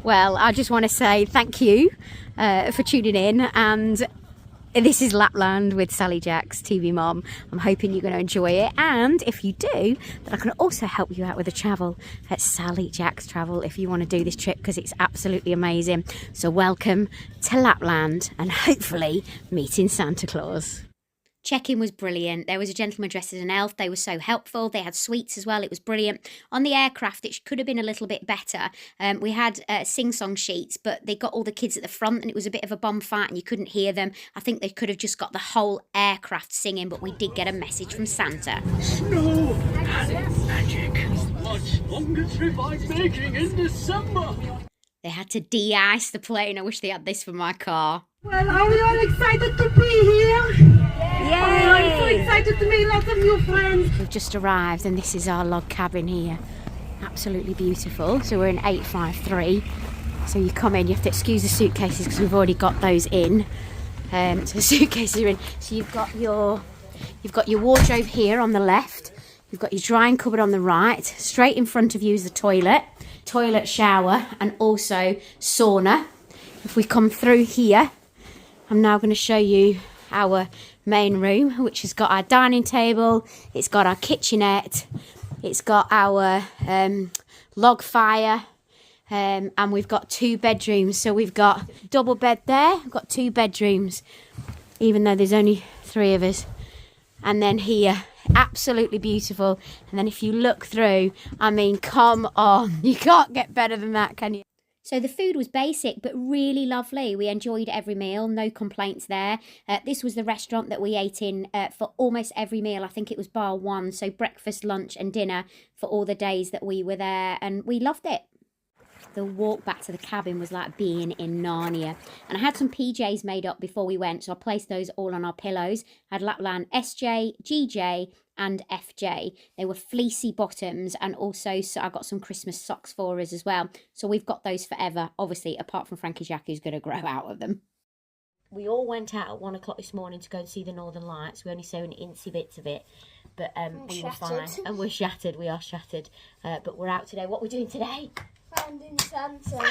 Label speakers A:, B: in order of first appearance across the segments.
A: Well, I just want to say thank you for tuning in, and this is Lapland with Sally Jack's TV Mom. I'm hoping you're going to enjoy it, and if you do, then I can also help you out with the travel at Sally Jack's Travel if you want to do this trip, because it's absolutely amazing. So welcome to Lapland, and hopefully meeting Santa Claus. Check-in was brilliant. There was a gentleman dressed as an elf. They were so helpful. They had sweets as well. It was brilliant. On the aircraft, it could have been a little bit better. We had sing-song sheets, but they got all the kids at the front, and it was a bit of a bomb fight, and you couldn't hear them. I think they could have just got the whole aircraft singing, but we did get a message from Santa.
B: Snow and magic. Much longer trip I'm making in December.
A: They had to de-ice the plane. I wish they had this for my car.
C: Well, are we all excited to be here?
A: Yay!
C: I'm so excited to meet lots of new friends.
A: We've just arrived, and this is our log cabin here. Absolutely beautiful. So we're in 853. So you come in, you have to excuse the suitcases because we've already got those in. So the suitcases are in. So you've got your wardrobe here on the left. You've got your drying cupboard on the right. Straight in front of you is the toilet, shower, and also sauna. If we come through here, I'm now going to show you our main room, which has got our dining table, it's got our kitchenette, it's got our log fire, and we've got 2 bedrooms. So we've got double bed there, we've got 2 bedrooms, even though there's only 3 of us. And then here, absolutely beautiful. And then if you look through, I mean, come on, you can't get better than that, can you? So the food was basic but really lovely. We enjoyed every meal, no complaints there. This was the restaurant that we ate in for almost every meal. I think it was bar one, so breakfast, lunch and dinner for all the days that we were there, and we loved it. The walk back to the cabin was like being in Narnia. And I had some PJs made up before we went, so I placed those all on our pillows. I had Lapland SJ, GJ and FJ. They were fleecy bottoms, and also so I got some Christmas socks for us as well. So we've got those forever, obviously, apart from Frankie Jack, who's going to grow out of them. We all went out at 1 o'clock this morning to go and see the Northern Lights. We only saw incy bits of it, but we were fine. And we're shattered, we are shattered. But we're out today. What are we doing today?
D: Finding Santa.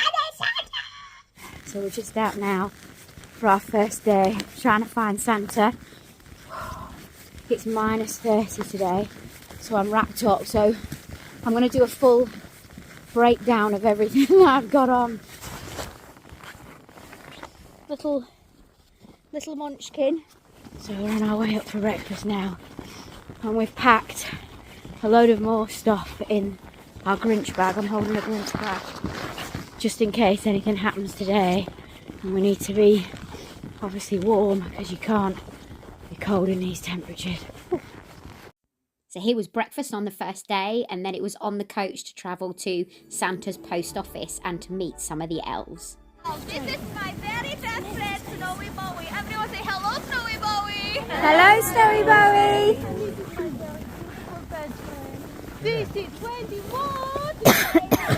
A: So we're just out now for our first day, trying to find Santa. It's minus 30 today, so I'm wrapped up. So I'm going to do a full breakdown of everything that I've got on. Little munchkin. So we're on our way up for breakfast now, and we've packed a load of more stuff in our Grinch bag. I'm holding a Grinch bag just in case anything happens today, and we need to be obviously warm because you can't be cold in these temperatures. So here was breakfast on the first day, and then it was on the coach to travel to Santa's post office and to meet some of the elves.
D: Oh, this is my very best friend, Snowy Bowie. Everyone say hello, Snowy Bowie.
A: Hello, Snowy Bowie.
D: This is 21.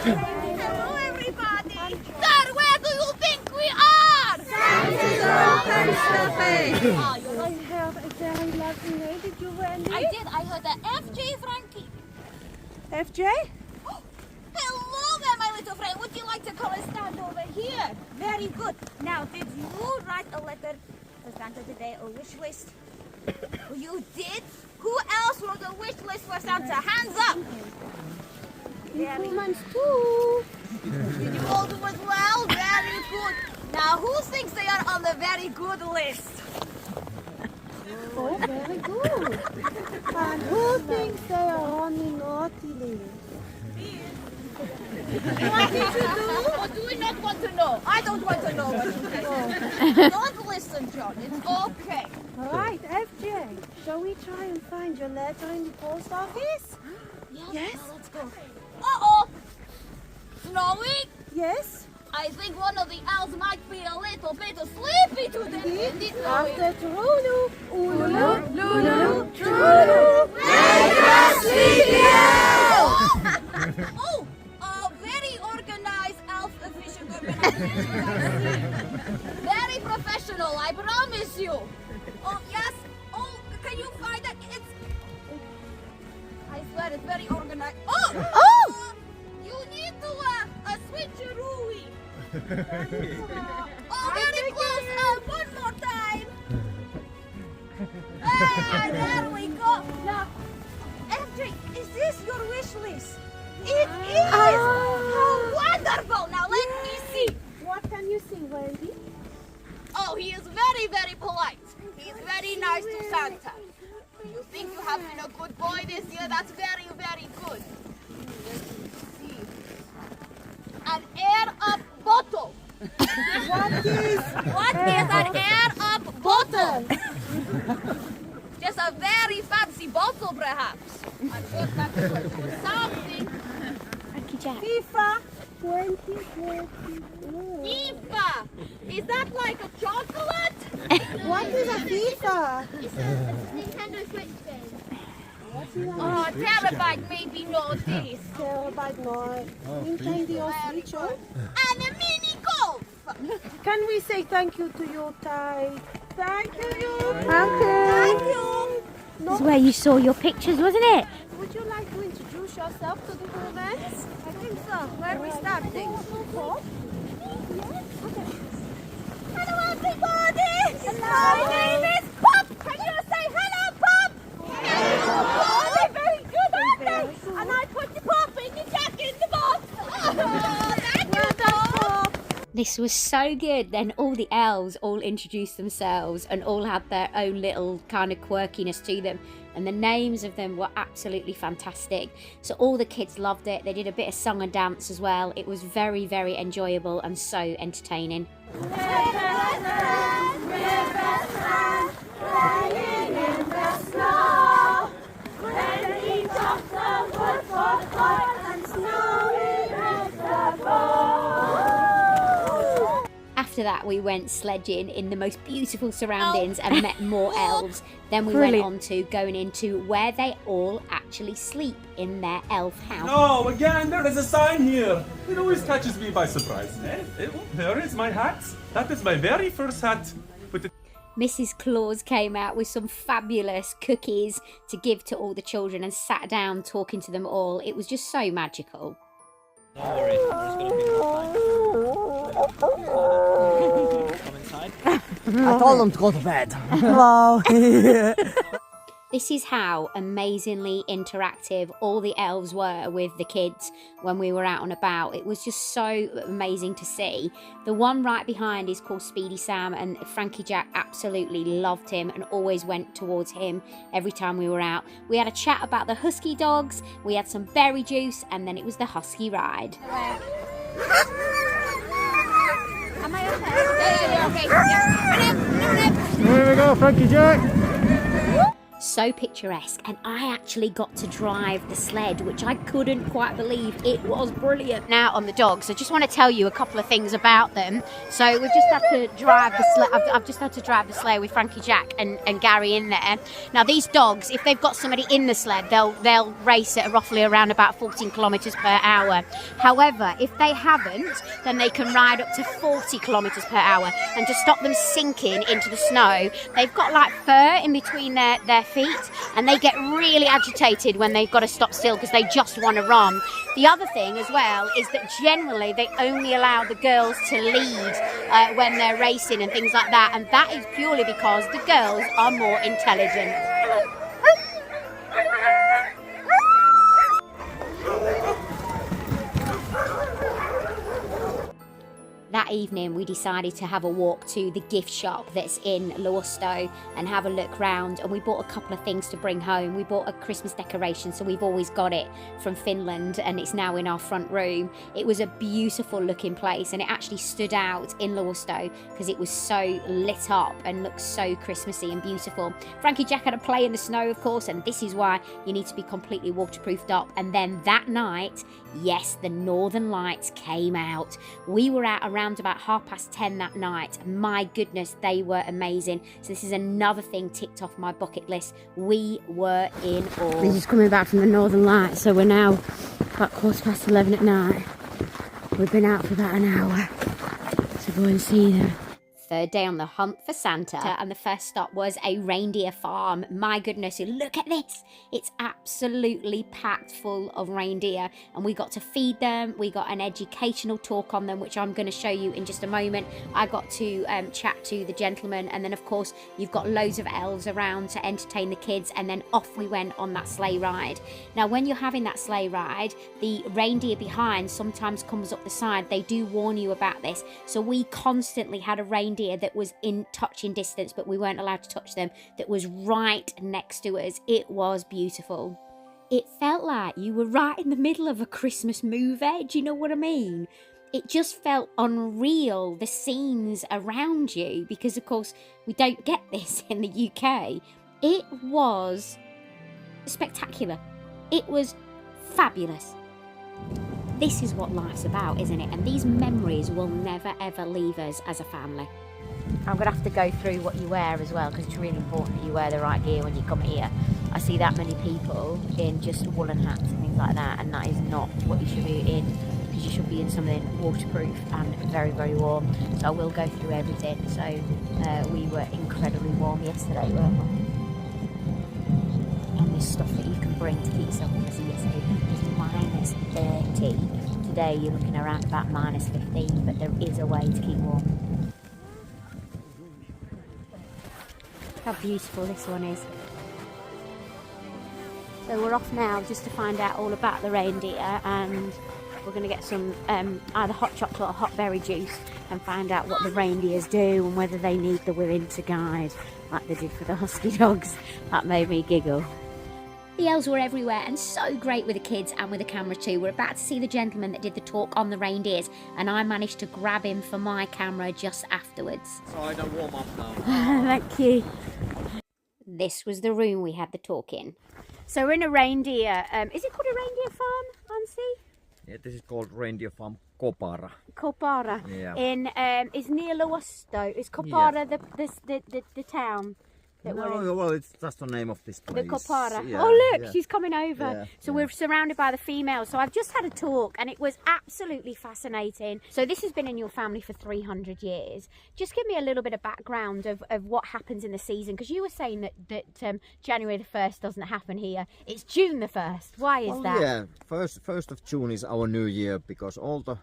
D: Hello, everybody. Sir, where do you think we are? Santa's open stuffing.
C: I heard a very lovely name. Did you, Wendy?
D: I did. I heard the FJ Frankie.
C: FJ?
D: Hello there, my little friend. Would you like to come and stand over here? Very good. Now, did you write a letter for Santa today, or wish list? You did? Who else wrote a wish list for Santa? Hands up!
C: Humans too.
D: Did you all do as well? Very good. Now, who thinks they are on the very good list?
C: Oh, very good. And who thinks they are on the naughty list?
D: What did you do? Or do we not want to know? I don't want to know what you did. Don't listen, John. It's okay.
C: All right, FJ. Shall we try and find your letter in the post office? Yes.
D: Now let's go. Uh-oh. Snowy?
C: Yes.
D: I think one of the elves might be a little bit sleepy today. Indeed, Snowy.
C: After Trulu, Ululu,
D: Lulu,
C: Trulu,
D: make us sleepy elf! Oh, a very organized elf efficient organization. Very professional, I promise you. Oh, yes. Oh, can you find it? I swear it's very organized. Oh! You need to a switcheroo. Oh, very close. One more time. Ah, there we go. Now, FJ, is this your wish list? It is. How wonderful. Now let me see.
C: What can you see, Wendy?
D: Oh, he is very, very polite. He is very nice to Santa. You think you have been a good boy this year? That's very, very good. Let's see. An air-up bottle. What is an air-up bottle? Just a very fancy bottle, perhaps. I'm sure that's good for something.
A: Frankie Jack.
C: FIFA 2020.
D: FIFA! Is that like a chocolate?
C: What is a FIFA?
E: It's a Nintendo Switch game.
D: Oh, Terabyte maybe know this.
C: Terabyte no. Nintendo Switch.
D: And a mini golf.
C: Can we say thank you to your Thai? Thank you.
D: Thank you.
A: This is where you saw your pictures, wasn't it?
C: Would you like to introduce yourself to the humans?
D: I think so. Where are we starting? Hello, everybody. My name is Pop. Can you say hello, Pop? Hello. Oh, they're very good, aren't they? And I put the Pop in the Jack in the box. Oh, thank you, Pop.
A: This was so good. Then all the elves all introduced themselves and all had their own little kind of quirkiness to them. And the names of them were absolutely fantastic. So all the kids loved it. They did a bit of song and dance as well. It was very, very enjoyable and so entertaining. After that, we went sledging in the most beautiful surroundings and met more elves. Then we went on to going into where they all actually sleep in their elf house.
F: Oh, again, there is a sign here. It always catches me by surprise. There is my hat. That is my very first hat.
A: Mrs. Claus came out with some fabulous cookies to give to all the children and sat down talking to them all. It was just so magical.
G: Don't worry, we're just going to be come inside.
H: I told them to go to bed. Hello.
A: This is how amazingly interactive all the elves were with the kids when we were out and about. It was just so amazing to see. The one right behind is called Speedy Sam, and Frankie Jack absolutely loved him and always went towards him every time we were out. We had a chat about the husky dogs, we had some berry juice, and then it was the husky ride.
D: Am I okay? Yeah, okay. Yeah.
H: Here we go, Frankie Jack.
A: So picturesque, and I actually got to drive the sled, which I couldn't quite believe. It was brilliant. Now on the dogs, I just want to tell you a couple of things about them. So we've just had to drive the sled. I've just had to drive the sleigh with Frankie Jack and Gary in there. Now these dogs, if they've got somebody in the sled, they'll race at roughly around about 14 kilometers per hour. However, if they haven't, then they can ride up to 40 kilometers per hour. And to stop them sinking into the snow, they've got like fur in between their feet, and they get really agitated when they've got to stop still because they just want to run. The other thing as well is that generally they only allow the girls to lead when they're racing and things like that, and that is purely because the girls are more intelligent. That evening we decided to have a walk to the gift shop that's in Luosto and have a look round, and we bought a couple of things to bring home. We bought a Christmas decoration, so we've always got it from Finland, and it's now in our front room. It was a beautiful looking place, and it actually stood out in Luosto because it was so lit up and looked so Christmassy and beautiful. Frankie Jack had a play in the snow, of course, and this is why you need to be completely waterproofed up. And then that night, yes, the Northern Lights came out. We were out around about 10:30 that night. My goodness, they were amazing. So this is another thing ticked off my bucket list. We were in awe. We're just coming back from the Northern Lights, so we're now about 11:15 at night. We've been out for about an hour to go and see them. Third day on the hunt for Santa, and the first stop was a reindeer farm. My goodness, look at this. It's absolutely packed full of reindeer, and we got to feed them. We got an educational talk on them, which I'm going to show you in just a moment. I got to chat to the gentleman, and then of course you've got loads of elves around to entertain the kids, and then off we went on that sleigh ride. Now when you're having that sleigh ride, the reindeer behind sometimes comes up the side. They do warn you about this. So we constantly had a reindeer that was in touching distance, but we weren't allowed to touch them, that was right next to us. It was beautiful. It felt like you were right in the middle of a Christmas movie. Do you know what I mean? It just felt unreal, the scenes around you, because of course we don't get this in the UK. It was spectacular. It was fabulous. This is what life's about, isn't it? And these memories will never ever leave us as a family. I'm going to have to go through what you wear as well, because it's really important that you wear the right gear when you come here. I see that many people in just woolen hats and things like that, and that is not what you should be in, because you should be in something waterproof and very, very warm. So I will go through everything. So we were incredibly warm yesterday, weren't we? And this stuff that you can bring to keep yourself warm. Yesterday was minus 30. Today you're looking around about minus 15, but there is a way to keep warm. How beautiful this one is. So we're off now just to find out all about the reindeer, and we're going to get some either hot chocolate or hot berry juice and find out what the reindeers do and whether they need the winter guide like they did for the husky dogs. That made me giggle. The elves were everywhere and so great with the kids and with the camera too. We're about to see the gentleman that did the talk on the reindeers, and I managed to grab him for my camera just afterwards.
G: So I don't warm up now.
A: Thank you. This was the room we had the talk in. So we're in a reindeer, is it called a reindeer farm, Ansi?
I: Yeah, this is called reindeer farm Kopara.
A: Kopara.
I: Yeah.
A: In is near Luosto. Is Kopara the town?
I: Well, it's just the name of this place.
A: The Kopara.
I: Yeah,
A: oh look,
I: yeah.
A: she's coming over.
I: Yeah,
A: so we're surrounded by the females. So I've just had a talk and it was absolutely fascinating. So this has been in your family for 300 years. Just give me a little bit of background of what happens in the season, because you were saying that January the 1st doesn't happen here. It's June the 1st. Why is that?
I: Yeah, first of June is our new year, because all the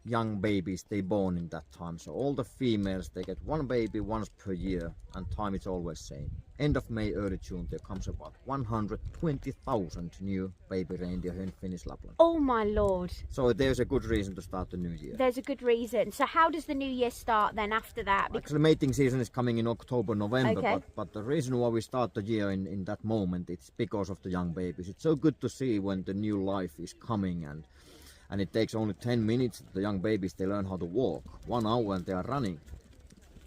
I: young babies they born in that time, so all the females they get one baby once per year, and time is always same. End of May, early June, there comes about 120,000 new baby reindeer here in Finnish Lapland.
A: Oh my lord.
I: So there's a good reason to start the new year.
A: There's a good reason. So how does the new year start then after that?
I: Actually, the mating season is coming in October, November,
A: Okay.
I: but the reason why we start the year in that moment, it's because of the young babies. It's so good to see when the new life is coming, and it takes only 10 minutes. The young babies, they learn how to walk. 1 hour and they are running.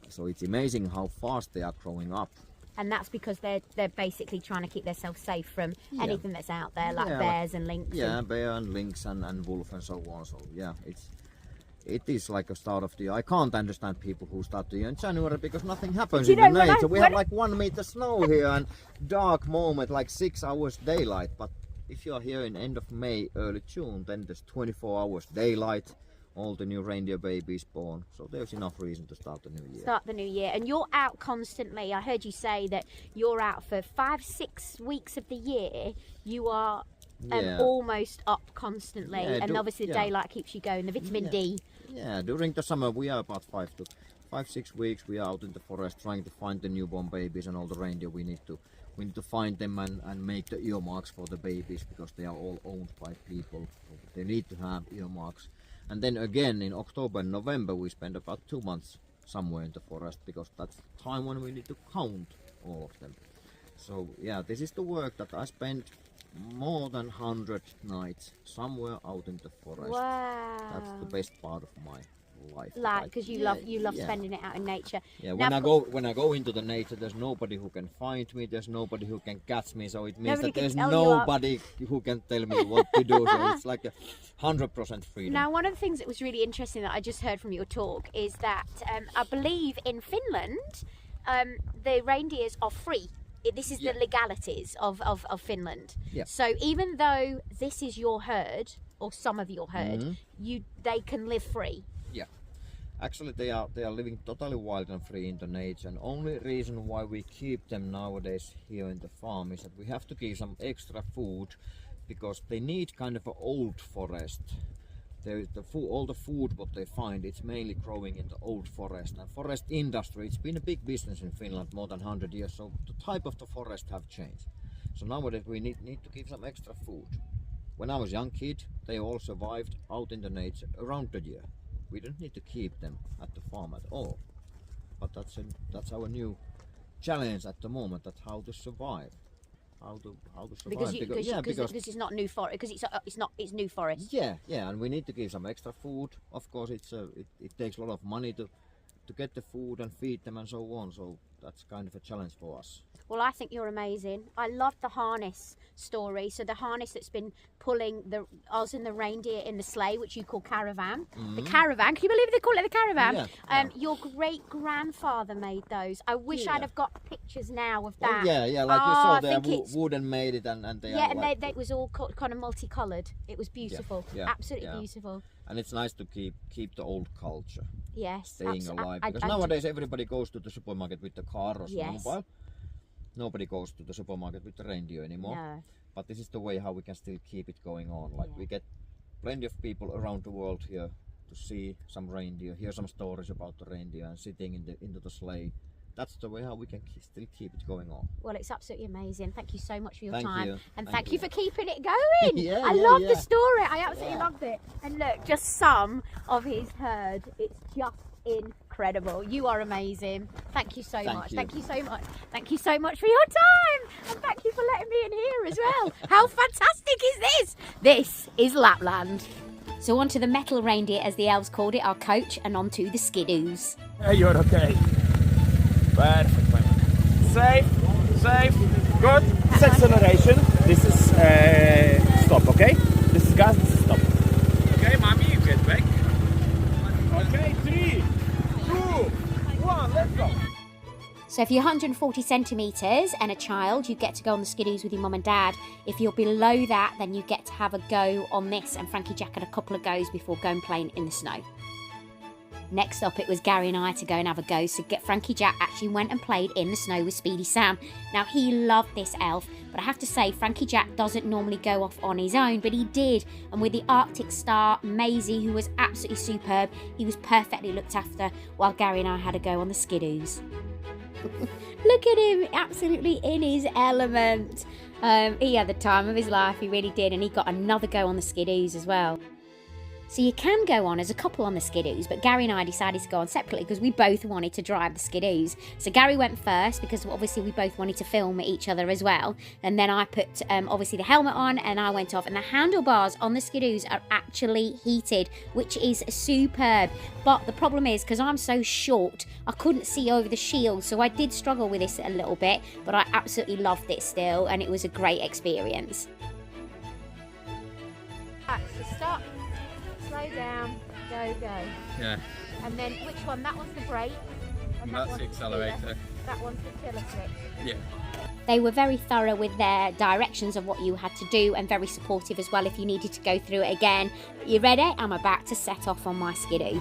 I: So it's amazing how fast they are growing up.
A: And that's because they're basically trying to keep themselves safe from anything that's out there, like
I: Yeah,
A: bears and lynx.
I: Yeah, bear and lynx and wolf and so on. So yeah, it is like a start of the year. I can't understand people who start the year in January, because nothing happens in the night. So we have like 1 meter snow here and dark moment, like 6 hours daylight. But if you are here in end of May, early June, then there's 24 hours daylight, all the new reindeer babies born. So there's enough reason to start the new year.
A: Start the new year. And you're out constantly. I heard you say that you're out for 5-6 weeks of the year. You are almost up constantly.
I: Yeah,
A: and obviously the daylight keeps you going. The vitamin D.
I: Yeah, during the summer we are about 5-6 weeks. We are out in the forest trying to find the newborn babies and all the reindeer. We need to find them and make the earmarks for the babies, because they are all owned by people. So they need to have earmarks. And then again in October and November we spend about 2 months somewhere in the forest, because that's the time when we need to count all of them. So yeah, this is the work that I spent more than 100 nights somewhere out in the forest.
A: Wow.
I: That's the best part of my life.
A: Like, because you love spending it out in nature.
I: Yeah,
A: Now,
I: when I go into the nature, there's nobody who can find me, there's nobody who can catch me, so it means
A: Nobody
I: that there's
A: can tell you
I: nobody who can tell me what to do. So it's like a 100% freedom.
A: Now, one of the things that was really interesting that I just heard from your talk is that I believe in Finland, the reindeers are free. This is the legalities of Finland.
I: Yeah.
A: So even though this is your herd, or some of your herd, they can live free.
I: Yeah. Actually, they are living totally wild and free in the nature. And only reason why we keep them nowadays here in the farm is that we have to give some extra food because they need kind of an old forest. All the food what they find, it's mainly growing in the old forest. And forest industry, it's been a big business in Finland more than 100 years. So the type of the forest have changed. So nowadays we need to give some extra food. When I was a young kid, they all survived out in the nature around the year. We don't need to keep them at the farm at all. But that's our new challenge at the moment, that how to survive. How to survive.
A: Because this is not new forest. Because it's new forest.
I: Yeah, and we need to give some extra food. Of course, it takes a lot of money to get the food and feed them and so on. So that's kind of a challenge for us.
A: Well, I think you're amazing. I love the harness story. So the harness that's been pulling us and the reindeer in the sleigh, which you call caravan. The caravan. Can you believe they call it the caravan?
I: Yeah.
A: Your great grandfather made those. I wish I'd have got pictures now of that.
I: Oh, yeah. Like you saw, they wooden made it, and they
A: yeah,
I: are.
A: and
I: like,
A: they was all kind of multicoloured. It was beautiful.
I: Yeah,
A: absolutely beautiful.
I: And it's nice to keep the old culture.
A: Yes,
I: staying alive. Because nowadays everybody goes to the supermarket with the car or snowmobile. Nobody goes to the supermarket with the reindeer anymore.
A: No.
I: But this is the way how we can still keep it going on. Like we get plenty of people around the world here to see some reindeer, hear some stories about the reindeer, and sitting into the sleigh. That's the way how we can still keep it going on.
A: Well, it's absolutely amazing. Thank you so much for your
I: Thank
A: time.
I: you.
A: And thank you for keeping it going. I love the story. I absolutely loved it. And look, just some of his herd. It's just incredible. You are amazing. Thank you so much. Thank you so much. Thank you so much for your time. And thank you for letting me in here as well. How fantastic is this? This is Lapland. So onto the metal reindeer, as the elves called it, our coach, and onto the skidoos.
J: You're okay. Perfect. Safe. Good. Acceleration. This is stop, okay? This is gas, this is stop. Okay, mommy, you get back. Okay, 3, 2, 1, let's go.
A: So if you're 140 centimetres and a child, you get to go on the skidoos with your mum and dad. If you're below that, then you get to have a go on this. And Frankie Jack had a couple of goes before going playing in the snow. Next up, it was Gary and I to go and have a go. So Frankie Jack actually went and played in the snow with Speedy Sam. Now, he loved this elf, but I have to say, Frankie Jack doesn't normally go off on his own, but he did. And with the Arctic star, Maisie, who was absolutely superb, he was perfectly looked after while Gary and I had a go on the skidoos. Look at him, absolutely in his element. He had the time of his life, he really did, and he got another go on the skidoos as well. So you can go on as a couple on the skidoos, but Gary and I decided to go on separately because we both wanted to drive the skidoos. So Gary went first because obviously we both wanted to film each other as well. And then I put obviously the helmet on and I went off. And the handlebars on the skidoos are actually heated, which is superb. But the problem is, because I'm so short, I couldn't see over the shield. So I did struggle with this a little bit, but I absolutely loved it still. And it was a great experience. Right, so stop. Slow down, go.
J: Yeah.
A: And then which one? That one's the brake. And
J: That's the accelerator.
A: That one's the tiller switch.
J: Yeah.
A: They were very thorough with their directions of what you had to do and very supportive as well if you needed to go through it again. You ready? I'm about to set off on my skidoo.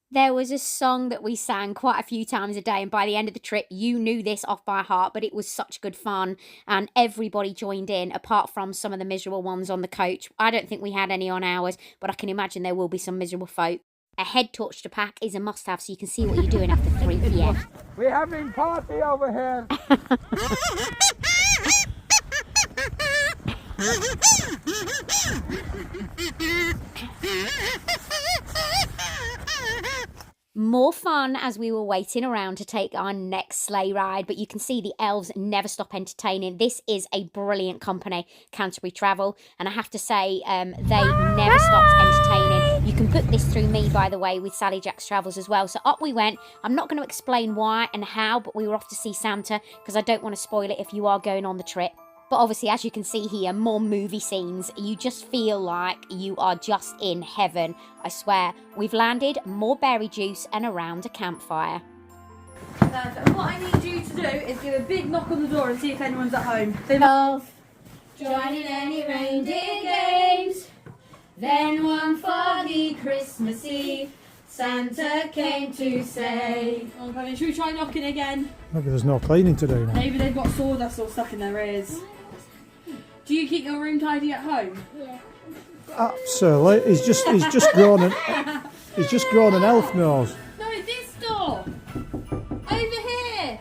A: There was a song that we sang quite a few times a day, and by the end of the trip you knew this off by heart, but it was such good fun and everybody joined in apart from some of the miserable ones on the coach. I don't think we had any on ours, but I can imagine there will be some miserable folk. A head torch to pack is a must-have so you can see what you're doing after 3 p.m.
J: We're having party over here.
A: More fun as we were waiting around to take our next sleigh ride, but you can see the elves never stop entertaining. This is a brilliant company, Canterbury Travel, and I have to say they never stopped entertaining. You can book this through me, by the way, with Sally Jack's Travels as well. So up we went. I'm not going to explain why and how, but we were off to see Santa because I don't want to spoil it if you are going on the trip. But obviously, as you can see here, more movie scenes. You just feel like you are just in heaven. I swear. We've landed, more berry juice, and around a campfire.
C: And what I need you to do is give a big knock on the door and see if anyone's at home. Love,
D: Joining any reindeer games. Then one foggy Christmas Eve, Santa came to say.
C: Oh, should we try knocking again?
H: Maybe there's no cleaning to do now.
C: Maybe they've got sawdust all stuck in their ears. Do you keep your room tidy at home?
E: Yeah.
H: Absolutely. He's just grown an elf nose.
C: No, this door. Over here.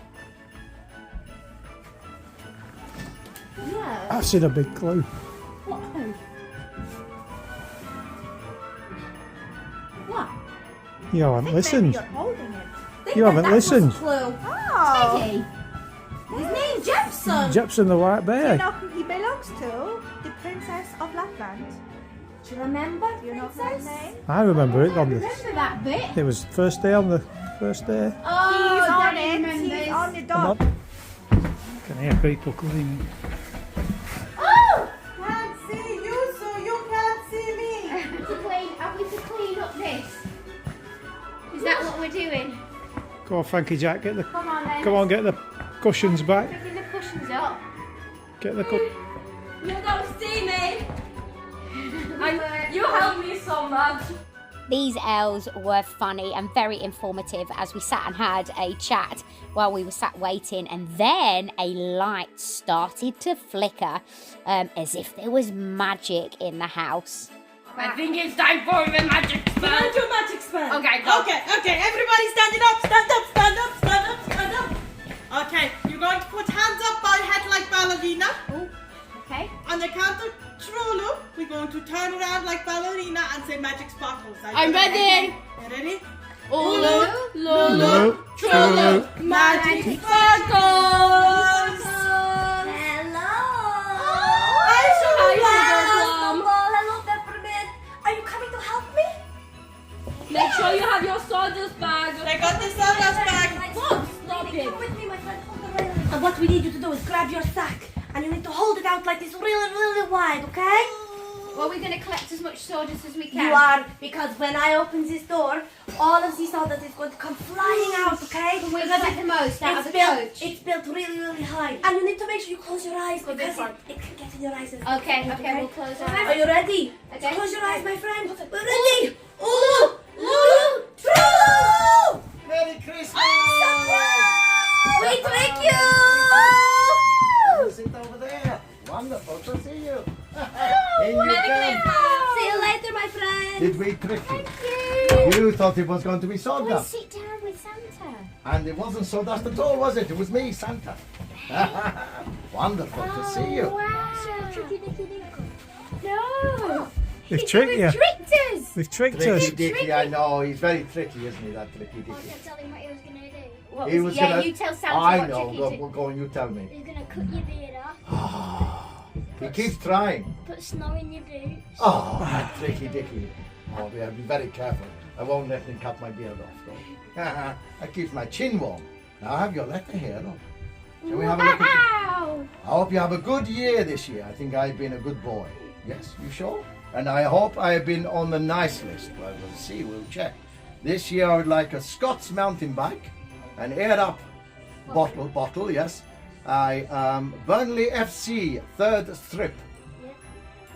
E: Yeah.
H: I've seen a big clue.
C: What? What?
H: You haven't listened.
C: You're holding it.
H: You haven't listened.
C: Clue. Oh.
D: Teddy.
C: His name's Jepson.
H: Jepson the White
C: Do you
H: Bear.
C: know who he belongs to? The Princess of Lapland.
D: Do you remember,
C: Do you know her
D: Princess?
C: name?
H: I remember it on the.
D: Remember that bit?
H: It was first day on the first day.
D: Oh,
C: He's on
D: Daddy
C: it.
D: remembers.
C: He's on the
H: Come on.
C: dog.
H: Can hear people cleaning.
D: Oh!
C: Can't see you, so you can't see me.
D: Are we to clean up this? Is that what we're doing?
H: Go on, Frankie Jack, get the.
D: Come on then.
H: Come on, get the cushions back.
D: Picking the cushions up.
H: Get the.
C: You don't see me. You help me so much.
A: These elves were funny and very informative as we sat and had a chat while we were sat waiting, and then a light started to flicker as if there was magic in the house.
D: I think it's time for the magic spell.
C: Can I do a magic spell?
D: Okay, go.
C: Okay, everybody standing up, stand up, stand up, stand up, stand up. Okay, you're going to put hands up by head like ballerina.
D: Okay.
C: On the count of Trollo, we're going to turn around like ballerina and say magic sparkles.
D: I'm ready.
C: You ready?
D: Ulu,
H: Lulu,
D: Trollo,
C: Magic
D: sparkles.
E: Hello.
C: Hi, Sugar
E: Plum. Hello, Peppermint. Are you coming to help me?
C: Make sure you have your sawdust bag. I got the sawdust bag.
E: Mom,
C: stop it.
E: Come with me, my friend. Hold the railing. And what we need you to do is grab your sack. And you need to hold it out like this really, really wide, okay?
D: Well, we're going to collect as much sawdust as we can.
E: You are, because when I open this door, all of this sawdust is going to come flying out, okay?
D: Can we
E: Because
D: collect the most out of the
E: built,
D: coach?
E: It's built really, really high. And you need to make sure you close your eyes
D: Good,
E: because
D: this one.
E: it can get in your eyes.
D: Okay, we'll close our eyes.
E: Are you ready?
D: Okay.
E: Close your eyes, my friend. We're ready. Ulu, Lulu, True!
I: Merry Christmas!
E: We trick you!
I: Sit over there. Wonderful to see you.
E: See
I: In you come.
E: you later, my friend.
I: Did we trick you?
E: Thank you.
I: You thought it was going to be sawdust.
E: Sit down with Santa.
I: And it wasn't sawdust at all, was it? It was me, Santa. Wonderful to see you.
E: Wow. Tricky, dicky, dicky.
D: No.
H: They've tricked you.
D: Tricked us.
H: They've tricked
I: Tricky
H: us.
I: Dicky, I know. He's very tricky, isn't he, that Tricky
E: I
I: Dicky?
E: can't tell him what he was going to do.
D: What
I: He
D: was
I: was
D: yeah,
I: gonna-
D: you tell Santa
I: I
D: what
I: know.
D: trick
I: Go,
D: you
I: go, go and you tell me.
E: He's going to cut your beard off,
I: He keeps trying.
E: put snow in your boots.
I: Oh, that Tricky Dicky. Oh, we have to be very careful. I won't let him cut my beard off, though. I keep my chin warm. Now I have your letter here, look. Shall we have a look at it?
D: Wow.
I: I hope you have a good year this year. I think I've been a good boy. Yes, you sure? And I hope I have been on the nice list. Well, we'll see, we'll check. This year I would like a Scots mountain bike, an air up bottle, yes. Burnley FC, third strip.
E: Yeah.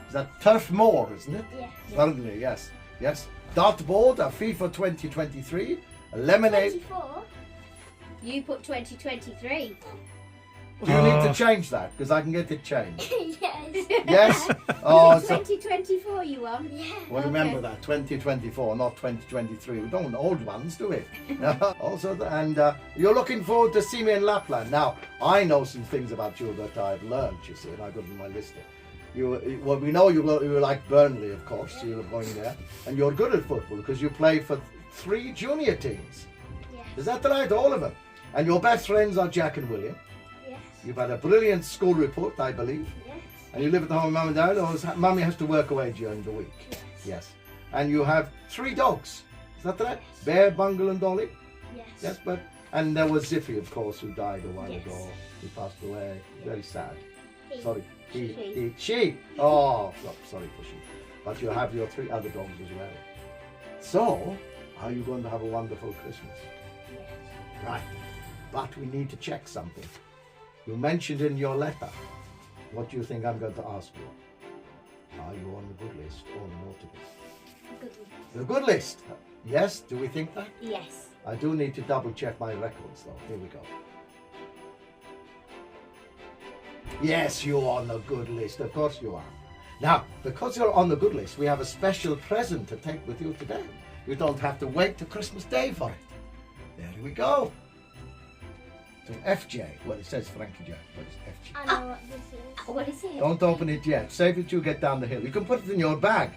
I: Is that Turf Moor, isn't it?
E: Yeah.
I: Burnley, yes. Yes. Dartboard, a FIFA 2023, a lemonade.
E: 24?
D: You put 2023.
I: Do you need to change that? Because I can get it changed.
E: Yes.
I: Yes? Oh, so,
D: 2024 you want?
E: Yeah.
I: well, remember that, 2024, not 2023. We don't want old ones, do we? Also, you're looking forward to see me in Lapland. Now, I know some things about you that I've learned, you see, and I got in my list here. We know you like Burnley, of course, so you're going there. And you're good at football because you play for
K: 3 junior teens.
E: Yes.
K: Is that right? All of them? And your best friends are Jack and William.
E: Yes.
K: You've had a brilliant school report, I believe.
E: Yes.
K: And you live at the home of Mum and Dad, or Mummy has to work away during the week?
E: Yes.
K: Yes. And you have 3 dogs. Is that right? Bear, Bungle, and Dolly?
E: Yes.
K: Yes, but... And there was Ziffy, of course, who died a while
E: Yes.
K: ago. He passed away. Very sad.
E: He.
K: Sorry.
E: She.
K: She. Oh, sorry for she. But you have your 3 other dogs as well. So, are you going to have a wonderful Christmas?
E: Yes.
K: Right. But we need to check something. You mentioned in your letter. What do you think I'm going to ask you? Are you on the good list or the naughty list?
E: Good one.
K: The good list. Yes, do we think that?
E: Yes.
K: I do need to double check my records though. Here we go. Yes, you're on the good list. Of course you are. Now, because you're on the good list, we have a special present to take with you today. You don't have to wait till Christmas Day for it. There we go. To FJ. Well, it says Frankie J, but it's FJ.
E: I know what this is.
A: What is it?
K: Don't open it yet. Save it till you get down the hill. You can put it in your bag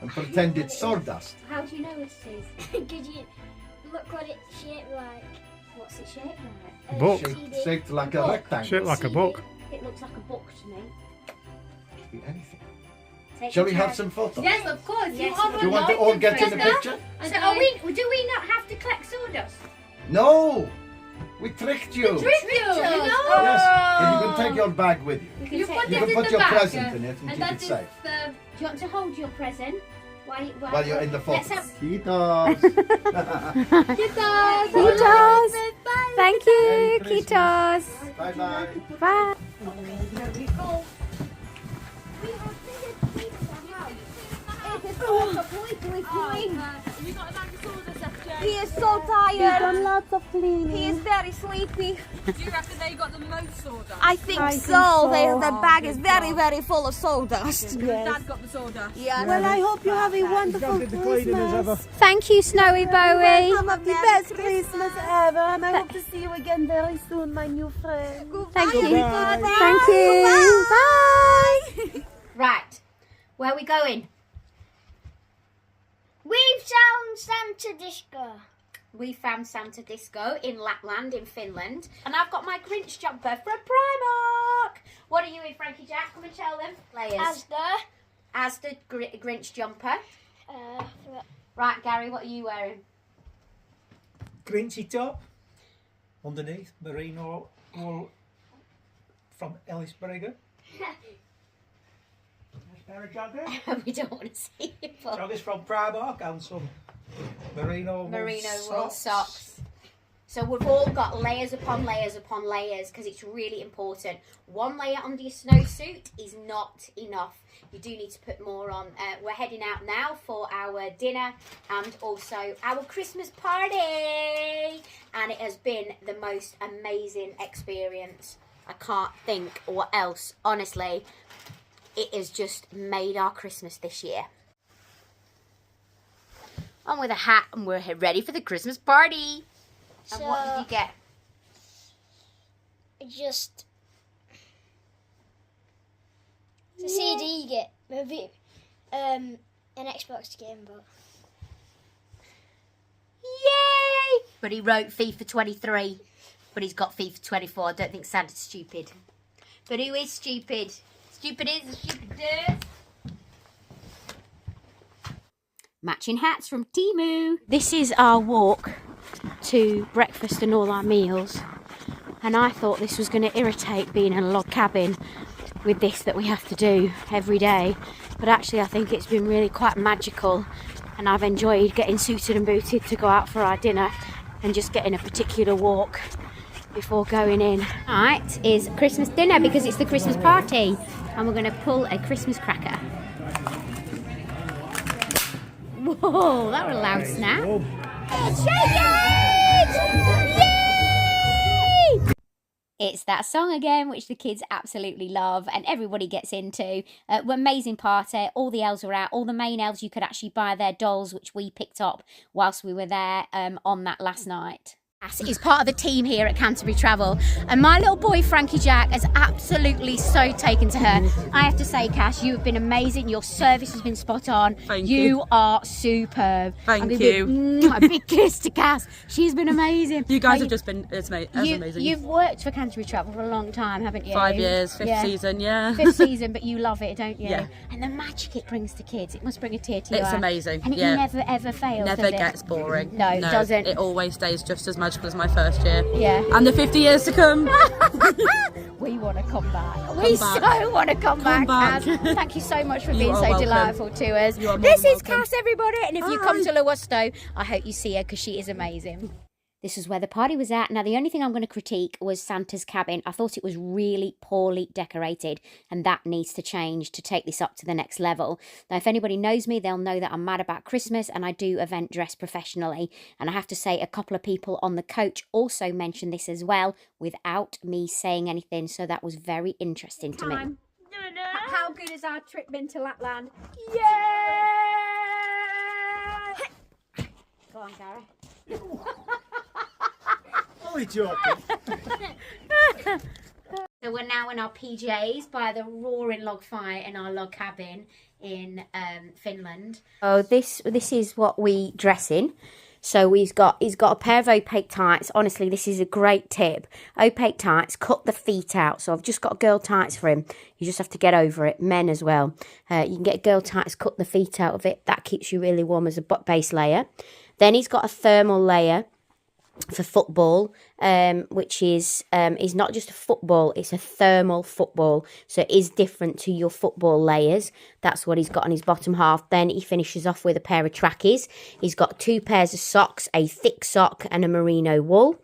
K: and pretend it's sawdust.
A: How do you know what it is?
E: Could you look what it's shaped like?
A: What's it shaped like?
H: Book.
K: Shaped like a rectangle.
H: Shaped like a book.
A: It looks like a book to me.
K: Could be anything.
A: Take
K: Shall
A: your
K: we have
A: time.
K: some photos?
A: Yes, of course.
E: Yes,
K: Do you want to all get in the picture?
A: So do we not have to collect sawdust?
K: No! We tricked you.
A: Tricked you!
K: Yes, and you can take your bag with you.
A: You
K: You can put your present in it and keep it safe.
A: Do you want to hold your present?
K: While you're in the photo.
A: Let's have...
K: Kitos!
A: Kitos!
K: Kitos!
A: Thank you,
K: Merry Christmas.
A: Kitos!
K: Bye-bye.
A: Bye!
D: He is so tired. He's
E: done lots of cleaning.
D: He is very sleepy.
C: Do you reckon they got the most sawdust?
D: I think
E: I
D: so.
E: think so.
D: The bag is very, very full of sawdust.
C: Dad got the sawdust.
D: Yeah.
E: Well, I hope you have a wonderful Christmas.
A: Thank you, Snowy Bowie!
E: Some of the best Christmas ever, and I hope to see you again very soon, my new friend.
A: Thank you!
H: Bye.
A: Thank you! Bye! Right, where are we going?
E: We've found Santa Disco.
A: We found Santa Disco in Lapland in Finland, and I've got my Grinch jumper from Primark. What are you in, Frankie Jack? Come and tell them. Layers. Asda Grinch jumper. Right, Gary, what are you wearing?
H: Grinchy top. Underneath, merino wool from Ellisburger. Pair of joggers.
A: We don't want to see it. But...
H: Joggers from Primark and some merino
A: wool socks. So we've all got layers upon layers upon layers because it's really important. One layer under your snowsuit is not enough. You do need to put more on. We're heading out now for our dinner and also our Christmas party. And it has been the most amazing experience. I can't think what else, honestly. It has just made our Christmas this year. I'm with a hat and we're ready for the Christmas party. And what did you get?
E: Just it's a CD you get, maybe an Xbox game, but
A: Yay! But he wrote FIFA 23, but he's got FIFA 24. I don't think Santa's stupid. But who is stupid? Stupid is, stupid does. Matching hats from Temu. This is our walk to breakfast and all our meals. And I thought this was going to irritate being in a log cabin with this that we have to do every day. But actually I think it's been really quite magical. And I've enjoyed getting suited and booted to go out for our dinner and just getting a particular walk before going in. Tonight is Christmas dinner because it's the Christmas party. And we're going to pull a Christmas cracker. Whoa, that was a loud snap. Shake it! Yay! It's that song again, which the kids absolutely love and everybody gets into. Amazing party. All the elves were out. All the main elves, you could actually buy their dolls, which we picked up whilst we were there on that last night. Is part of the team here at Canterbury Travel, and my little boy Frankie Jack has absolutely so taken to her. I have to say, Cass, you have been amazing. Your service has been spot on.
C: Thank you.
A: You are superb.
C: Thank you.
A: A big kiss to Cass. She's been amazing.
C: You guys have just been, it's amazing.
A: You've worked for Canterbury Travel for a long time, haven't you?
C: 5 years, fifth season, yeah.
A: Fifth season, but you love it, don't you?
C: Yeah.
A: And the magic it brings to kids, it must bring a tear to your eye.
C: It's amazing,
A: And it
C: yeah.
A: never ever fails,
C: Never
A: does it?
C: gets boring.
A: No, it doesn't.
C: It always stays just as magical as my first year.
A: Yeah.
C: And the 50 years to come.
A: We want to come back. We
C: back.
A: so want to come back.
C: back.
A: Cass. Thank you so much for
C: You
A: being
C: are
A: so
C: welcome.
A: delightful to us.
C: You are more
A: This
C: than
A: is
C: welcome.
A: Cass, everybody. And if you come to Luosto, I hope you see her because she is amazing. This is where the party was at. Now, the only thing I'm going to critique was Santa's cabin. I thought it was really poorly decorated, and that needs to change to take this up to the next level. Now, if anybody knows me, they'll know that I'm mad about Christmas, and I do event dress professionally. And I have to say, a couple of people on the coach also mentioned this as well, without me saying anything. So that was very interesting to me. How good has our trip been to Lapland? Yeah! Go on, Gary.
H: Only joking.
A: So we're now in our PJs by the roaring log fire in our log cabin in Finland. Oh, this is what we dress in. So he's got a pair of opaque tights. Honestly, this is a great tip. Opaque tights, cut the feet out. So I've just got girl tights for him. You just have to get over it. Men as well. You can get girl tights, cut the feet out of it. That keeps you really warm as a base layer. Then he's got a thermal layer for football, which is not just a football, it's a thermal football, so it is different to your football layers. That's what he's got on his bottom half. Then he finishes off with a pair of trackies. He's got 2 pairs of socks, a thick sock and a merino wool.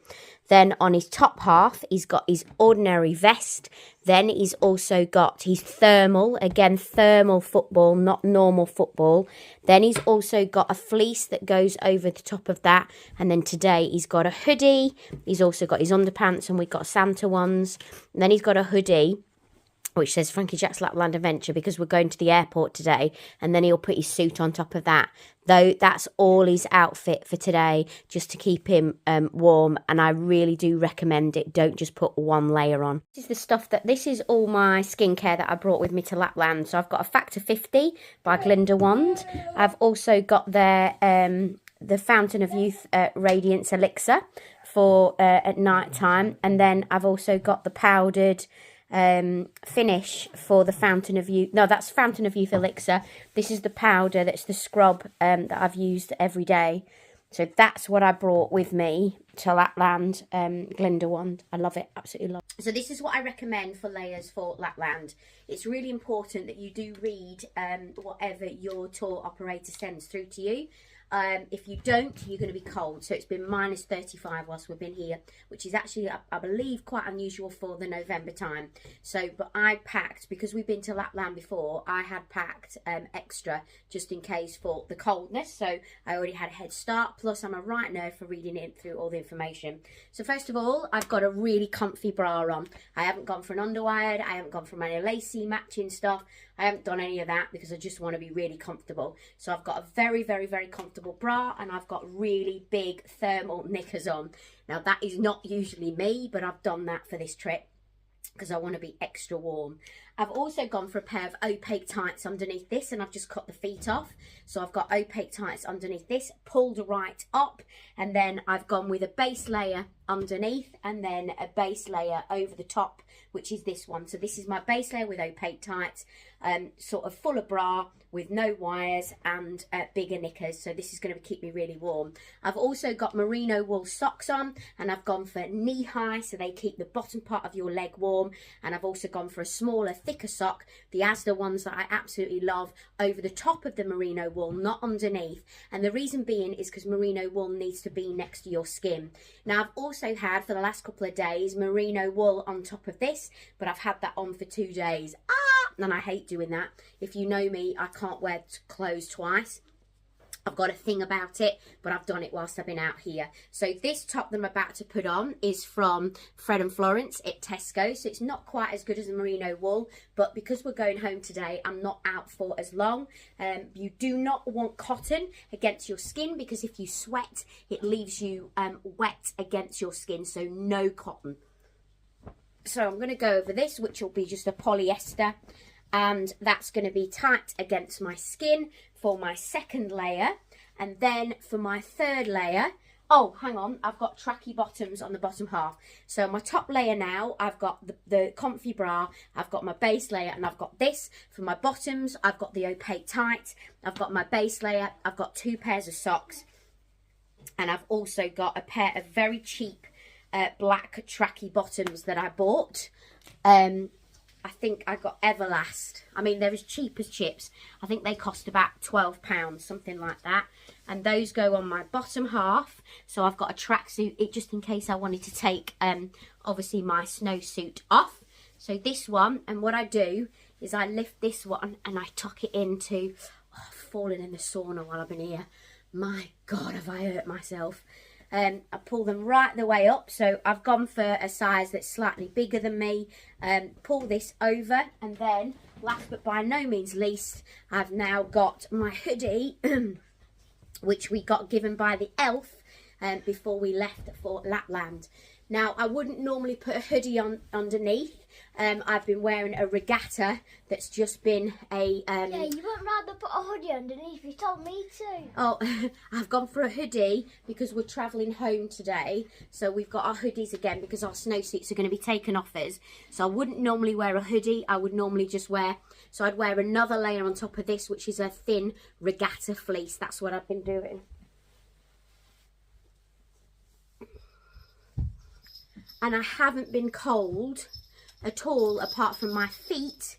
A: Then on his top half, he's got his ordinary vest. Then he's also got his thermal, again, thermal football, not normal football. Then he's also got a fleece that goes over the top of that. And then today he's got a hoodie. He's also got his underpants, and we've got Santa ones. And then he's got a hoodie which says Frankie Jack's Lapland Adventure, because we're going to the airport today, and then he'll put his suit on top of that. Though that's all his outfit for today, just to keep him warm, and I really do recommend it. Don't just put one layer on. This is all my skincare that I brought with me to Lapland. So I've got a Factor 50 by Glinda Wand. I've also got the Fountain of Youth Radiance Elixir for at night time, and then I've also got the powdered finish for the Fountain of Youth. No, that's Fountain of Youth Elixir. This is the powder, that's the scrub that I've used every day. So that's what I brought with me to Lapland, Glinda Wand. I love it, absolutely love it. So this is what I recommend for layers for Lapland. It's really important that you do read whatever your tour operator sends through to you. If you don't, you're going to be cold. So it's been minus 35 whilst we've been here, which is actually, I believe, quite unusual for the November time. So, but I packed, because we've been to Lapland before, I had packed extra just in case for the coldness. So I already had a head start, plus I'm a right nerd for reading it through all the information. So first of all, I've got a really comfy bra on. I haven't gone for an underwired, I haven't gone for any lacy matching stuff. I haven't done any of that because I just want to be really comfortable. So I've got a very, very, very comfortable bra, and I've got really big thermal knickers on. Now that is not usually me, but I've done that for this trip because I want to be extra warm. I've also gone for a pair of opaque tights underneath this, and I've just cut the feet off. So I've got opaque tights underneath this, pulled right up, and then I've gone with a base layer underneath, and then a base layer over the top, which is this one. So this is my base layer with opaque tights, sort of full of bra with no wires and bigger knickers. So this is going to keep me really warm. I've also got merino wool socks on, and I've gone for knee high, so they keep the bottom part of your leg warm. And I've also gone for a smaller, thicker sock, the Asda ones that I absolutely love, over the top of the merino wool, not underneath. And the reason being is because merino wool needs to be next to your skin. Now I've also had, for the last couple of days, merino wool on top of this, but I've had that on for 2 days. And I hate doing that. If you know me, I can't wear clothes twice. I've got a thing about it, but I've done it whilst I've been out here. So this top that I'm about to put on is from Fred and Florence at Tesco. So it's not quite as good as the merino wool, but because we're going home today, I'm not out for as long. You do not want cotton against your skin, because if you sweat, it leaves you wet against your skin. So no cotton. So I'm going to go over this, which will be just a polyester. And that's going to be tight against my skin for my second layer. And then for my third layer, oh, hang on, I've got tracky bottoms on the bottom half. So my top layer now, I've got the comfy bra, I've got my base layer, and I've got this. For my bottoms, I've got the opaque tight, I've got my base layer, I've got 2 pairs of socks, and I've also got a pair of very cheap black tracky bottoms that I bought. I think I got Everlast. I mean, they're as cheap as chips. I think they cost about £12, something like that. And those go on my bottom half. So I've got a tracksuit, just in case I wanted to take, obviously, my snowsuit off. So this one, and what I do is I lift this one and I tuck it into, oh, I've fallen in the sauna while I've been here. My God, have I hurt myself. I pull them right the way up, so I've gone for a size that's slightly bigger than me. Pull this over, and then last but by no means least, I've now got my hoodie which we got given by the elf before we left for Lapland. Now, I wouldn't normally put a hoodie on underneath. I've been wearing a regatta that's just been a...
L: yeah, you wouldn't rather put a hoodie underneath. You told me to.
A: Oh, I've gone for a hoodie because we're travelling home today. So we've got our hoodies again because our snowsuits are going to be taken off us. So I wouldn't normally wear a hoodie. I would normally just wear... So I'd wear another layer on top of this, which is a thin regatta fleece. That's what I've been doing. And I haven't been cold at all, apart from my feet.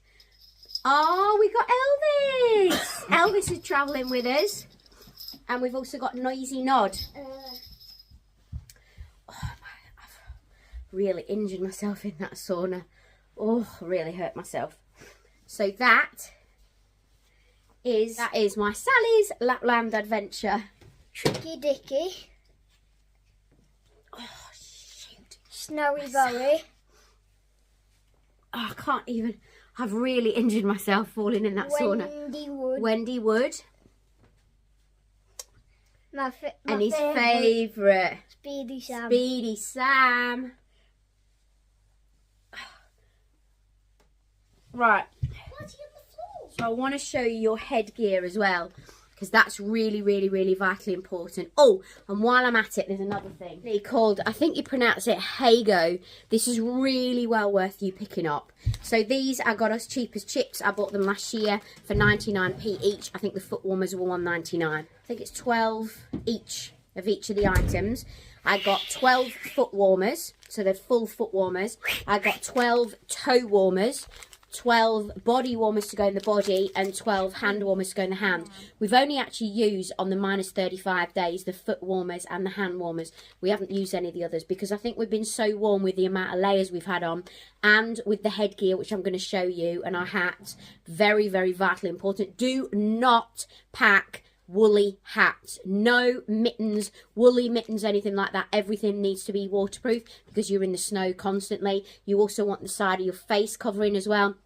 A: Oh, we got Elvis! Elvis is travelling with us. And we've also got Noisy Nod. Oh, I've really injured myself in that sauna. Oh, really hurt myself. So that is my Sally's Lapland adventure.
L: Tricky Dicky.
A: Oh, shoot.
L: Snowy Bowie.
A: Oh, I can't even. I've really injured myself falling in that sauna.
L: Wendy Wood.
A: Wendy Wood.
L: My
A: and his favourite.
L: Speedy Sam.
A: Speedy Sam. Right. So I want to show you your headgear as well, because that's really, really, really vitally important. Oh, and while I'm at it, there's another thing. They're called, I think you pronounce it Hago. This is really well worth you picking up. So these I got as cheap as chips. I bought them last year for 99p each. I think the foot warmers were $1.99. I think it's 12 each of each of the items. I got 12 foot warmers, so they're full foot warmers. I got 12 toe warmers, 12 body warmers to go in the body, and 12 hand warmers to go in the hand. We've only actually used on the minus 35 days the foot warmers and the hand warmers. We haven't used any of the others because I think we've been so warm with the amount of layers we've had on, and with the headgear, which I'm going to show you, and our hats. Very, very vitally important. Do not pack woolly hats. No mittens, woolly mittens, anything like that. Everything needs to be waterproof because you're in the snow constantly. You also want the side of your face covering as well,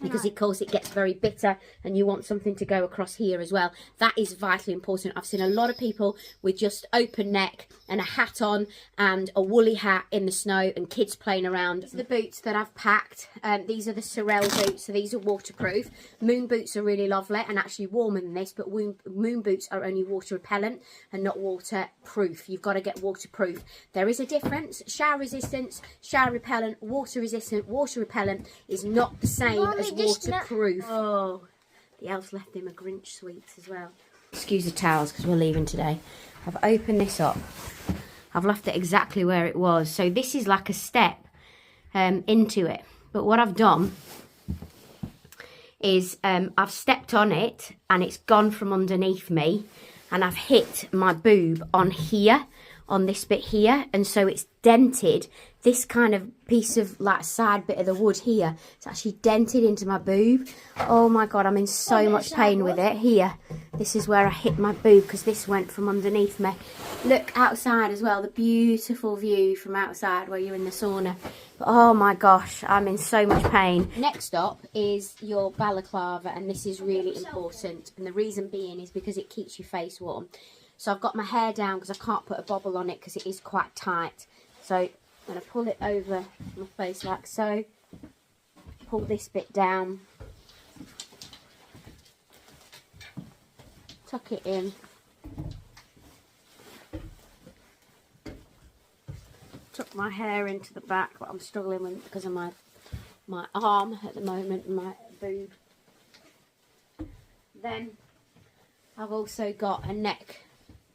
A: because of course it gets very bitter, and you want something to go across here as well. That is vitally important. I've seen a lot of people with just open neck and a hat on and a woolly hat in the snow, and kids playing around. These are the boots that I've packed. These are the Sorel boots, so these are waterproof. Moon boots are really lovely and actually warmer than this, but moon boots are only water repellent and not waterproof. You've got to get waterproof. There is a difference. Shower resistance, shower repellent, water resistant, water repellent is not the same as waterproof. Oh, the elves left him a Grinch sweets as well. Excuse the towels because we're leaving today. I've opened this up. I've left it exactly where it was. So this is like a step into it. But what I've done is I've stepped on it and it's gone from underneath me, and I've hit my boob on here, on this bit here, and so it's dented this kind of piece of like side bit of the wood here. It's actually dented into my boob. Oh my god, I'm in so much pain with it. Here, This is where I hit my boob because this went from underneath me. Look outside as well, the beautiful view from outside where you're in the sauna. But oh my gosh, I'm in so much pain. Next up is your balaclava, and this is really important. And the reason being is because it keeps your face warm. So I've got my hair down because I can't put a bobble on it because it is quite tight. So I'm going to pull it over my face like so. Pull this bit down. Tuck it in. Tuck my hair into the back, but I'm struggling with because of my arm at the moment and my boob. Then I've also got a neck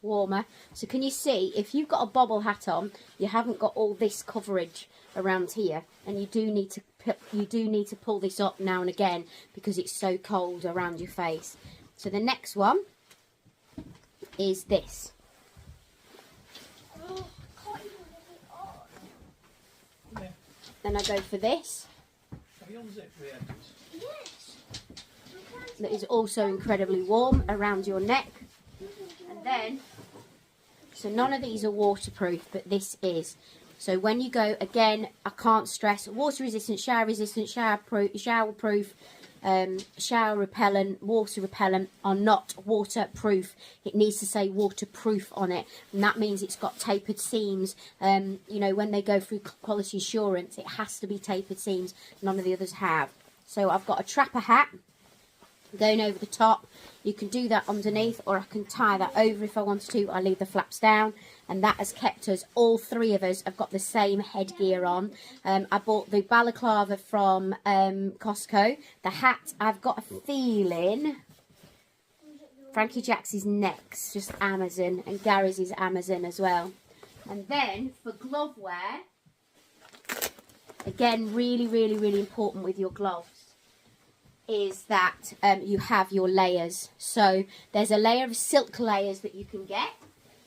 A: warmer. So can you see, if you've got a bobble hat on, you haven't got all this coverage around here, and you do need to pull this up now and again because it's so cold around your face. So the next one is this. Then I go for this. That is also incredibly warm around your neck. And then, so none of these are waterproof, but this is. So when you go, again, I can't stress, water resistant, shower proof, shower repellent, water repellent are not waterproof. It needs to say waterproof on it, and that means it's got tapered seams. You know, when they go through quality assurance, it has to be tapered seams. None of the others have. So I've got a trapper hat going over the top. You can do that underneath, or I can tie that over if I wanted to. I leave the flaps down, and that has kept us, all three of us have got the same headgear on. I bought the balaclava from Costco. The hat, I've got a feeling Frankie Jack's is next, just Amazon, and Gary's is Amazon as well. And then for glove wear, again, really important with your gloves, is that you have your layers. So there's a layer of silk layers that you can get,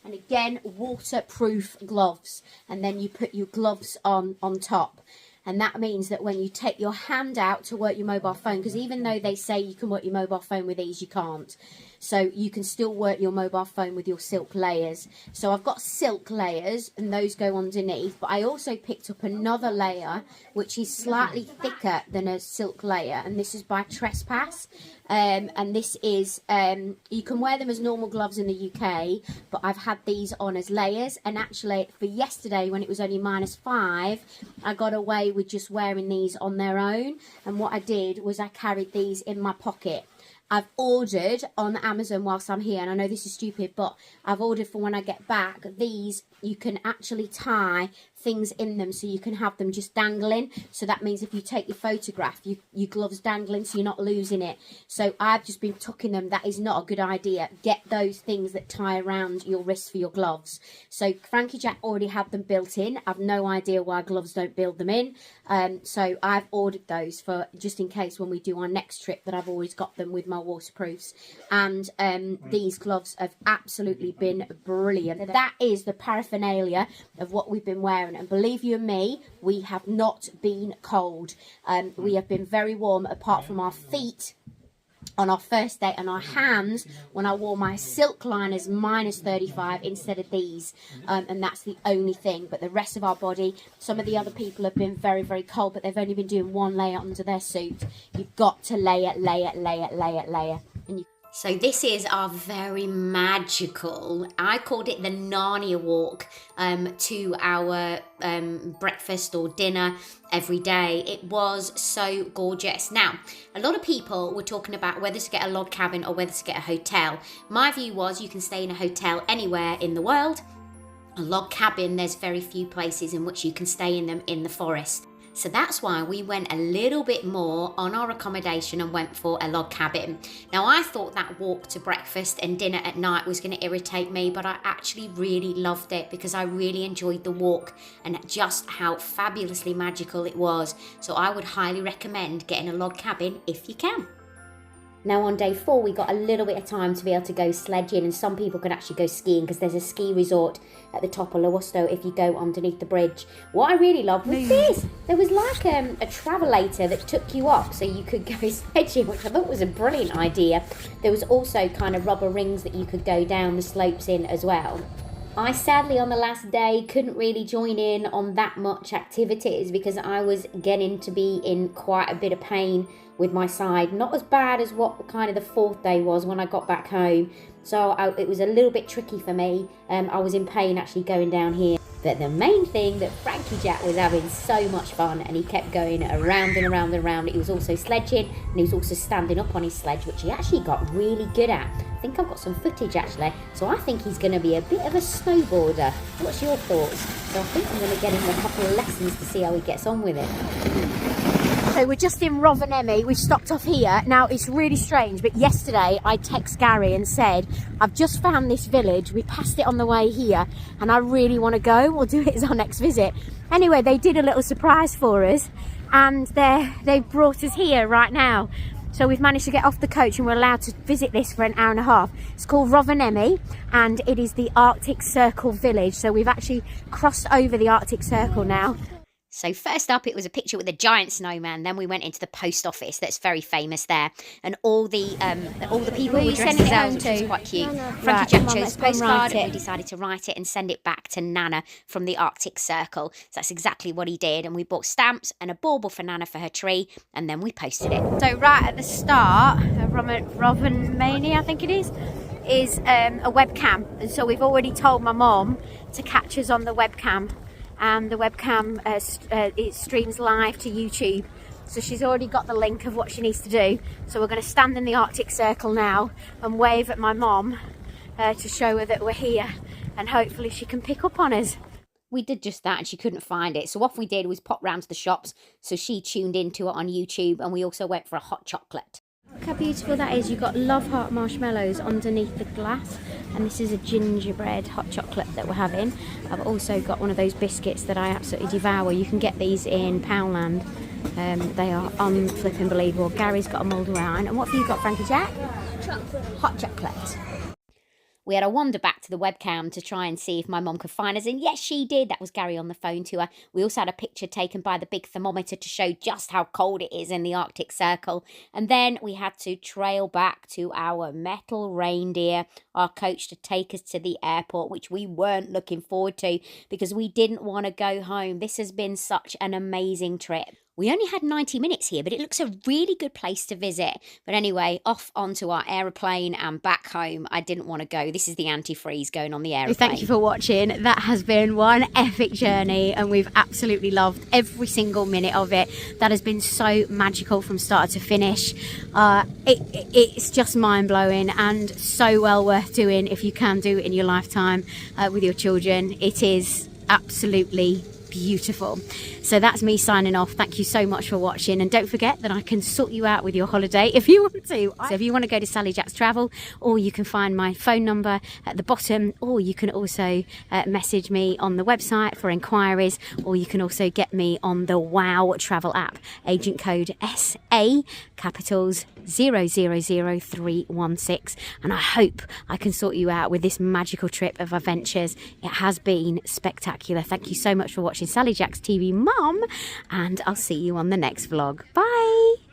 A: and again, waterproof gloves, and then you put your gloves on top. And that means that when you take your hand out to work your mobile phone, because even though they say you can work your mobile phone with these, you can't. So you can still work your mobile phone with your silk layers. So I've got silk layers, and those go underneath, but I also picked up another layer which is slightly thicker than a silk layer, and this is by Trespass. And this is, you can wear them as normal gloves in the UK, but I've had these on as layers. And actually for yesterday, when it was only -5, I got away with just wearing these on their own. And what I did was I carried these in my pocket. I've ordered on Amazon whilst I'm here, and I know this is stupid, but I've ordered for when I get back, these, you can actually tie things in them so you can have them just dangling. So that means if you take your photograph, your gloves dangling so you're not losing it. So I've just been tucking them. That is not a good idea. Get those things that tie around your wrist for your gloves. So Frankie Jack already had them built in. I've no idea why gloves don't build them in. So I've ordered those for just in case when we do our next trip, that I've always got them with my waterproofs. And these gloves have absolutely been brilliant. That is the paraphernalia of what we've been wearing. And believe you me, we have not been cold. We have been very warm, apart from our feet on our first day, and our hands when I wore my silk liners -35 instead of these, and that's the only thing. But the rest of our body, some of the other people have been very, very cold, but they've only been doing one layer under their suit. You've got to layer. And so this is our very magical, I called it the Narnia walk, to our breakfast or dinner every day. It was so gorgeous. Now, a lot of people were talking about whether to get a log cabin or whether to get a hotel. My view was you can stay in a hotel anywhere in the world. A log cabin, there's very few places in which you can stay in them in the forest. So that's why we went a little bit more on our accommodation and went for a log cabin. Now, I thought that walk to breakfast and dinner at night was going to irritate me, but I actually really loved it because I really enjoyed the walk and just how fabulously magical it was. So I would highly recommend getting a log cabin if you can. Now on day 4 we got a little bit of time to be able to go sledging, and some people could actually go skiing because there's a ski resort at the top of Luosto if you go underneath the bridge. What I really loved was this. There was like a travelator that took you up so you could go sledging, which I thought was a brilliant idea. There was also kind of rubber rings that you could go down the slopes in as well. I sadly on the last day couldn't really join in on that much activities because I was getting to be in quite a bit of pain with my side. Not as bad as what kind of the 4th day was when I got back home. So it was a little bit tricky for me. I was in pain actually going down here. But the main thing that Frankie Jack was having so much fun, and he kept going around and around and around. He was also sledging, and he was also standing up on his sledge, which he actually got really good at. I think I've got some footage actually, so I think he's going to be a bit of a snowboarder. What's your thoughts? So I think I'm going to get him a couple of lessons to see how he gets on with it. So we're just in Rovaniemi. We've stopped off here. Now it's really strange, but yesterday I texted Gary and said, I've just found this village. We passed it on the way here and I really want to go. We'll do it as our next visit. Anyway, they did a little surprise for us and they brought us here right now. So we've managed to get off the coach and we're allowed to visit this for an hour and a half. It's called Rovaniemi and it is the Arctic Circle village. So we've actually crossed over the Arctic Circle now. So first up, it was a picture with a giant snowman. Then we went into the post office that's very famous there. And all the people were dressed as elves, which was quite cute. Frankie Jack chose a postcard and we decided to write it and send it back to Nana from the Arctic Circle. So that's exactly what he did. And we bought stamps and a bauble for Nana for her tree. And then we posted it. So right at the start, Rovaniemi, I think it is a webcam. And so we've already told my mom to catch us on the webcam. And the webcam it streams live to YouTube, so she's already got the link of what she needs to do. So we're going to stand in the Arctic Circle now and wave at my mom to show her that we're here, and hopefully she can pick up on us. We did just that and she couldn't find it, so what we did was pop round to the shops, so she tuned into it on YouTube, and we also went for a hot chocolate. Look how beautiful that is. You've got Love Heart marshmallows underneath the glass, and this is a gingerbread hot chocolate that we're having. I've also got one of those biscuits that I absolutely devour. You can get these in Poundland. They are unflipping believable. Gary's got a mulled wine. And what have you got, Frankie Jack?
L: Chocolate.
A: Hot chocolate. We had a wander back to the webcam to try and see if my mum could find us, and yes, she did. That was Gary on the phone to her. We also had a picture taken by the big thermometer to show just how cold it is in the Arctic Circle. And then we had to trail back to our metal reindeer, our coach, to take us to the airport, which we weren't looking forward to because we didn't want to go home. This has been such an amazing trip. We only had 90 minutes here, but it looks a really good place to visit. But anyway, off onto our aeroplane and back home. I didn't want to go. This is the antifreeze going on the aeroplane. Thank you for watching. That has been one epic journey and we've absolutely loved every single minute of it. That has been so magical from start to finish. It's just mind-blowing and so well worth doing if you can do it in your lifetime with your children. It is absolutely beautiful. So that's me signing off. Thank you so much for watching, and don't forget that I can sort you out with your holiday if you want to. So if you want to go to Sally Jack's Travel, or you can find my phone number at the bottom, or you can also message me on the website for inquiries, or you can also get me on the WOW travel app, agent code SA capitals 000316, and I hope I can sort you out with this magical trip of adventures. It has been spectacular. Thank you so much for watching Sally Jack's TV Mum, and I'll see you on the next vlog. Bye.